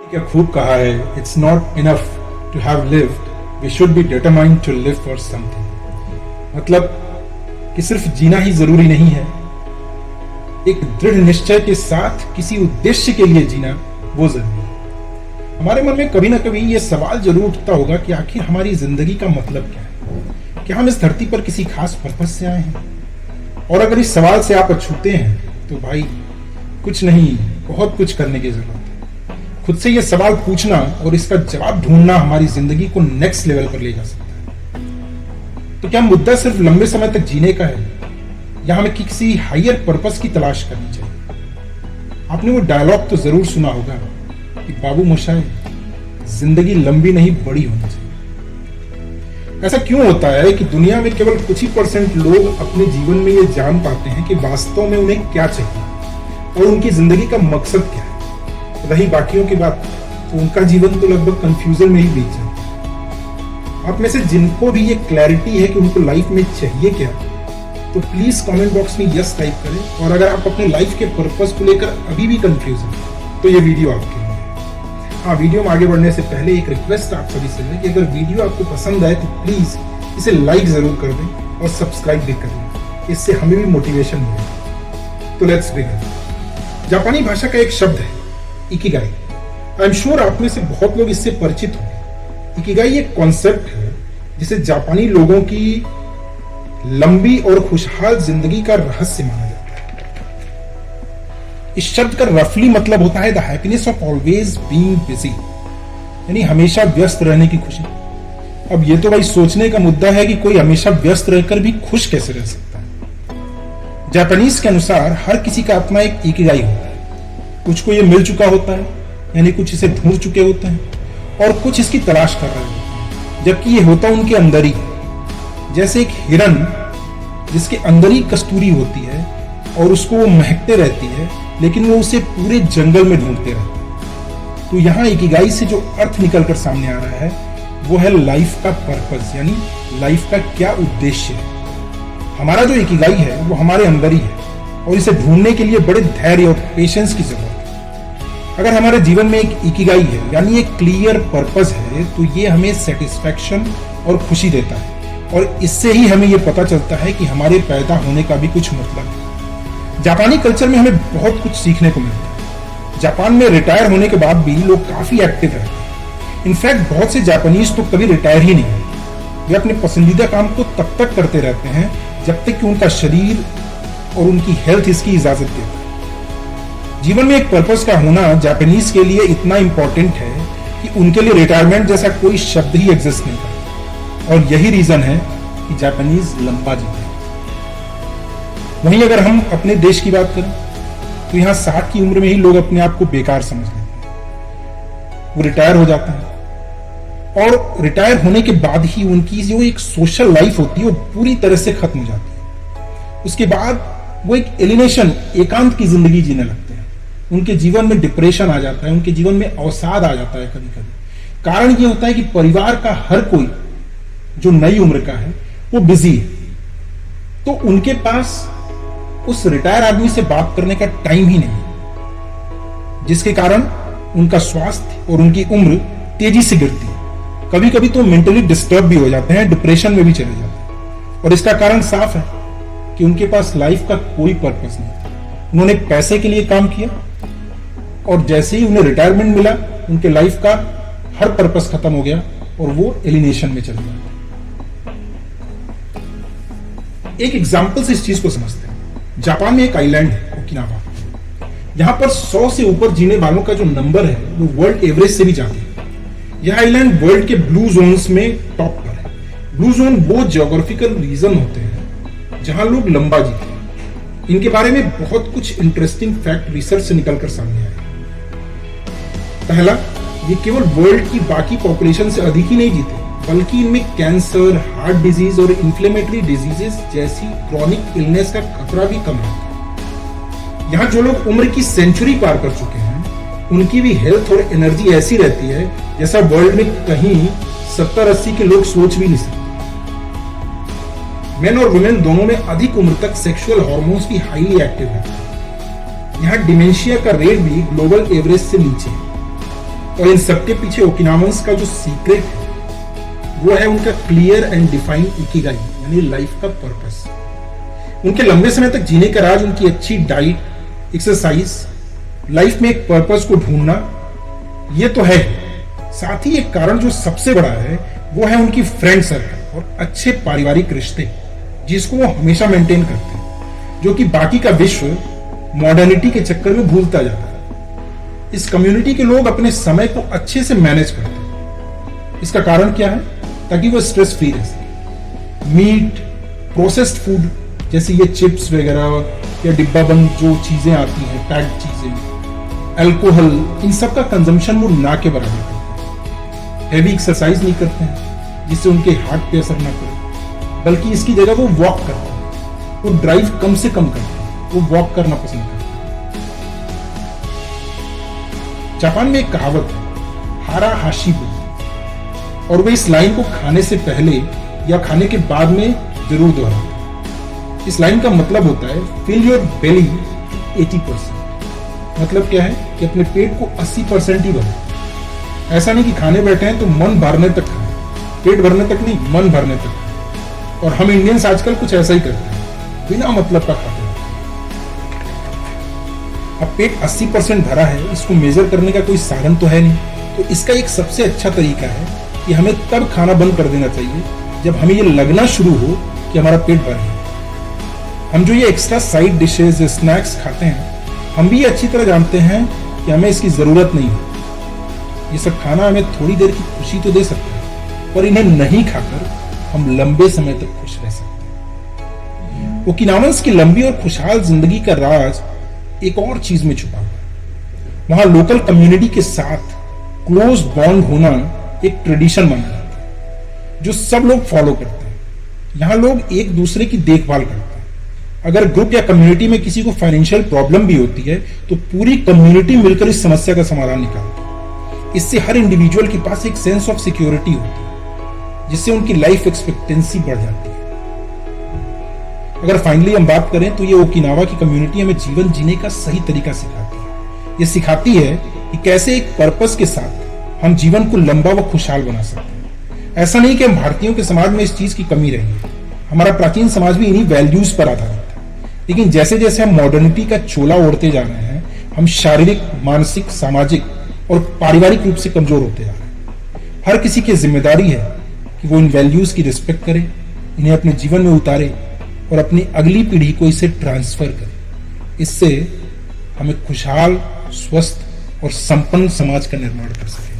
क्या खूब कहा है, it's not enough to have lived, we should be determined to live for something. मतलब कि सिर्फ जीना ही जरूरी नहीं है, एक दृढ़ निश्चय के साथ किसी उद्देश्य के लिए जीना वो जरूरी है। हमारे मन में कभी ना कभी ये सवाल जरूर उठता होगा कि आखिर हमारी जिंदगी का मतलब क्या है, क्या हम इस धरती पर किसी खास पर्पस से आए हैं। और अगर इस सवाल से आप अछूते हैं तो भाई कुछ नहीं, बहुत कुछ करने की जरूरत है। खुद से ये सवाल पूछना और इसका जवाब ढूंढना हमारी जिंदगी को नेक्स्ट लेवल पर ले जा सकता है। तो क्या मुद्दा सिर्फ लंबे समय तक जीने का है या हमें किसी हायर पर्पस की तलाश करनी चाहिए। आपने वो डायलॉग तो जरूर सुना होगा कि बाबू मोशाय, जिंदगी लंबी नहीं बड़ी होनी चाहिए। ऐसा क्यों होता है कि दुनिया में केवल कुछ ही % लोग अपने जीवन में ये जान पाते हैं कि वास्तव में उन्हें क्या चाहिए और उनकी जिंदगी का मकसद क्या है। रही बाकियों की बात तो उनका जीवन तो लगभग कंफ्यूजन में ही बीत जाता है। आप में से जिनको भी ये क्लैरिटी है कि उनको लाइफ में चाहिए क्या, तो प्लीज कमेंट बॉक्स में यस टाइप करें। और अगर आप अपने लाइफ के पर्पस को लेकर अभी भी कंफ्यूज हैं तो ये वीडियो आपके लिए है। हाँ, वीडियो में आगे बढ़ने से पहले एक रिक्वेस्ट आप सभी से है कि अगर वीडियो आपको पसंद आए तो प्लीज इसे लाइक जरूर कर दें और सब्सक्राइब भी कर दें, इससे हमें भी मोटिवेशन मिलेगा। तो लेट्स बिगिन। जापानी भाषा का एक शब्द है इकिगाई। आई एम श्योर आप में से बहुत लोग इससे परिचित होंगे। इकिगाई एक कॉन्सेप्ट है जिसे जापानी लोगों की लंबी और खुशहाल जिंदगी का रहस्य माना जाता है। इस शब्द का रफली मतलब होता है the happiness of always being busy, यानी हमेशा व्यस्त रहने की खुशी। अब ये तो भाई सोचने का मुद्दा है कि कोई हमेशा व्यस्त रहकर भी खुश कैसे रह सकता है। जापानीज के अनुसार हर किसी का अपना एक इकिगाई होता है। कुछ को ये मिल चुका होता है, यानी कुछ इसे ढूंढ चुके होते हैं, और कुछ इसकी तलाश कर रहे होते हैं, जबकि ये होता उनके अंदर ही। जैसे एक हिरन जिसके अंदर ही कस्तूरी होती है और उसको वो महकते रहती है, लेकिन वो उसे पूरे जंगल में ढूंढते रहते हैं। तो यहाँ इकिगाई से जो अर्थ निकलकर सामने आ रहा है वो है लाइफ का पर्पस, यानी लाइफ का क्या उद्देश्य है। हमारा जो इकिगाई है वो हमारे अंदर ही है और इसे ढूंढने के लिए बड़े धैर्य और पेशेंस की जरूरत है। अगर हमारे जीवन में एक इकिगाई है यानी एक क्लियर पर्पस है तो ये हमें सेटिस्फैक्शन और खुशी देता है, और इससे ही हमें यह पता चलता है कि हमारे पैदा होने का भी कुछ मतलब है। जापानी कल्चर में हमें बहुत कुछ सीखने को मिलता है। जापान में रिटायर होने के बाद भी लोग काफी एक्टिव रहते हैं। इनफैक्ट बहुत से जापानीज तो कभी रिटायर ही नहीं होते। वे अपने पसंदीदा काम को तब तक करते रहते हैं जब तक कि उनका शरीर और उनकी हेल्थ इसकी इजाजत देता है। जीवन में एक पर्पस का होना जापानीज के लिए इतना इंपॉर्टेंट है कि उनके लिए रिटायरमेंट जैसा कोई शब्द ही एग्जिस्ट नहीं करता। और यही रीजन है कि जापानीज लंबा जीते हैं। वहीं अगर हम अपने देश की बात करें तो यहाँ 60 की उम्र में ही लोग अपने आप को बेकार समझ लेते हैं। वो रिटायर हो जाते हैं और रिटायर होने के बाद ही उनकी जो एक सोशल लाइफ होती है वो पूरी तरह से खत्म हो जाती है। उसके बाद वो एक एलिनेशन, एकांत की जिंदगी जीने लगते हैं। उनके जीवन में डिप्रेशन आ जाता है, उनके जीवन में अवसाद आ जाता है कभी कभी। कारण ये होता है कि परिवार का हर कोई जो नई उम्र का है वो बिजी है, तो उनके पास उस रिटायर आदमी से बात करने का टाइम ही नहीं, जिसके कारण उनका स्वास्थ्य और उनकी उम्र तेजी से गिरती है। कभी कभी तो मेंटली डिस्टर्ब भी हो जाते हैं, डिप्रेशन में भी चले जाते हैं। और इसका कारण साफ है कि उनके पास लाइफ का कोई पर्पस नहीं। उन्होंने पैसे के लिए काम किया और जैसे ही उन्हें रिटायरमेंट मिला उनके लाइफ का हर पर्पस खत्म हो गया और वो एलिनेशन में चले गए। एक एग्जाम्पल से इस चीज को समझते हैं। जापान में एक आइलैंड है ओकिनावा। यहां पर 100 से ऊपर जीने वालों का जो नंबर है वो वर्ल्ड एवरेज से भी ज्यादा है। यह आइलैंड वर्ल्ड के ब्लू जोन्स में टॉप पर है। ब्लू जोन वो ज्योग्राफिकल रीजन होते हैं जहां लोग लंबा जीते हैं। इनके बारे में बहुत कुछ इंटरेस्टिंग फैक्ट रिसर्च से निकलकर सामने आए। पहला, ये केवल वर्ल्ड की बाकी पॉपुलेशन से अधिक ही नहीं जीते, बल्कि इनमें कैंसर, हार्ट डिजीज और इन्फ्लेमेटरी डिजीजेस जैसी क्रॉनिक इलनेस का खतरा भी कम रहता है। यहाँ जो लोग उम्र की सेंचुरी पार कर चुके हैं उनकी भी हेल्थ और एनर्जी ऐसी रहती है जैसा वर्ल्ड में कहीं 70-80 के लोग सोच भी नहीं सकते। मेन और वुमेन दोनों में अधिक उम्र तक सेक्सुअल हार्मोन्स भी हाईली एक्टिव रहते हैं। यहाँ डिमेंशिया का रेट भी ग्लोबल एवरेज से नीचे है। और इन सबके पीछे ओकिनावंस का जो सीक्रेट है वो है उनका क्लियर एंड डिफाइंड इकिगाई, यानी लाइफ का पर्पस। उनके लंबे समय तक जीने का राज उनकी अच्छी डाइट, एक्सरसाइज, लाइफ में एक पर्पस को ढूंढना, ये तो है। साथ ही एक कारण जो सबसे बड़ा है वो है उनकी फ्रेंड सर्कल और अच्छे पारिवारिक रिश्ते, जिसको वो हमेशा मेंटेन करते हैं, जो कि बाकी का विश्व मॉडर्निटी के चक्कर में भूलता जाता है। इस कम्युनिटी के लोग अपने समय को अच्छे से मैनेज करते हैं। इसका कारण क्या है? ताकि वो स्ट्रेस फ्री रह सके। मीट, प्रोसेस्ड फूड जैसे ये चिप्स वगैरह या डिब्बा बंद जो चीजें आती हैं, पैक्ड चीजें, अल्कोहल, इन सब का कंजम्पशन वो ना के बराबर करते हैं। हैवी एक्सरसाइज नहीं करते हैं जिससे उनके हार्ट पे असर ना पड़े, बल्कि इसकी जगह वो वॉक करते हैं। वो ड्राइव कम से कम करते हैं, वो वॉक करना पसंद करते हैं। जापान में एक कहावत है, हारा हाशिबु, और वे इस लाइन को खाने से पहले या खाने के बाद में जरूर दोहराते हैं। इस लाइन का मतलब होता है फिल योर बेली 80%। मतलब क्या है कि अपने पेट को 80% ही भरो। ऐसा नहीं कि खाने बैठे हैं तो मन भरने तक खाएं, पेट भरने तक नहीं, मन भरने तक। और हम इंडियंस आजकल कुछ ऐसा ही करते हैं, बिना मतलब का खाते हैं। अब पेट 80% भरा है, इसको मेजर करने का कोई साधन तो है नहीं, तो इसका एक सबसे अच्छा तरीका है कि हमें तब खाना बंद कर देना चाहिए जब हमें ये लगना शुरू हो कि हमारा पेट भर है। हम जो ये एक्स्ट्रा साइड डिशेज, स्नैक्स खाते हैं, हम भी अच्छी तरह जानते हैं कि हमें इसकी जरूरत नहीं है। ये सब खाना हमें थोड़ी देर की खुशी तो दे सकता है, पर इन्हें नहीं खाकर हम लंबे समय तक खुश रह सकते हैं। ओकिनावंस की लंबी और खुशहाल जिंदगी का राज एक और चीज में छुपा हुआ है। वहां लोकल कम्युनिटी के साथ क्लोज बॉन्ड होना एक ट्रेडिशन माना जाता है, जो सब लोग फॉलो करते हैं। यहां लोग एक दूसरे की देखभाल करते हैं। अगर ग्रुप या कम्युनिटी में किसी को फाइनेंशियल प्रॉब्लम भी होती है तो पूरी कम्युनिटी मिलकर इस समस्या का समाधान निकालती है। इससे हर इंडिविजुअल के पास एक सेंस ऑफ सिक्योरिटी होती है, जिससे उनकी लाइफ एक्सपेक्टेंसी बढ़ जाती है। अगर फाइनली हम बात करें तो ये ओकिनावा की कम्युनिटी हमें जीवन जीने का सही तरीका सिखाती है। ये सिखाती है कि कैसे एक पर्पस के साथ हम जीवन को लंबा व खुशहाल बना सकते हैं। ऐसा नहीं कि हम भारतीयों के समाज में इस चीज की कमी रही है। हमारा प्राचीन समाज भी इन्हीं वैल्यूज पर आधारित था। लेकिन जैसे जैसे हम मॉडर्निटी का चोला ओढ़ते जा रहे हैं, हम शारीरिक, मानसिक, सामाजिक और पारिवारिक रूप से कमजोर होते जा रहे हैं। हर किसी की जिम्मेदारी है कि वो इन वैल्यूज की रिस्पेक्ट करे, इन्हें अपने जीवन में उतारे और अपनी अगली पीढ़ी को इसे ट्रांसफर करे। इससे हमें खुशहाल, स्वस्थ और संपन्न समाज का निर्माण कर सके।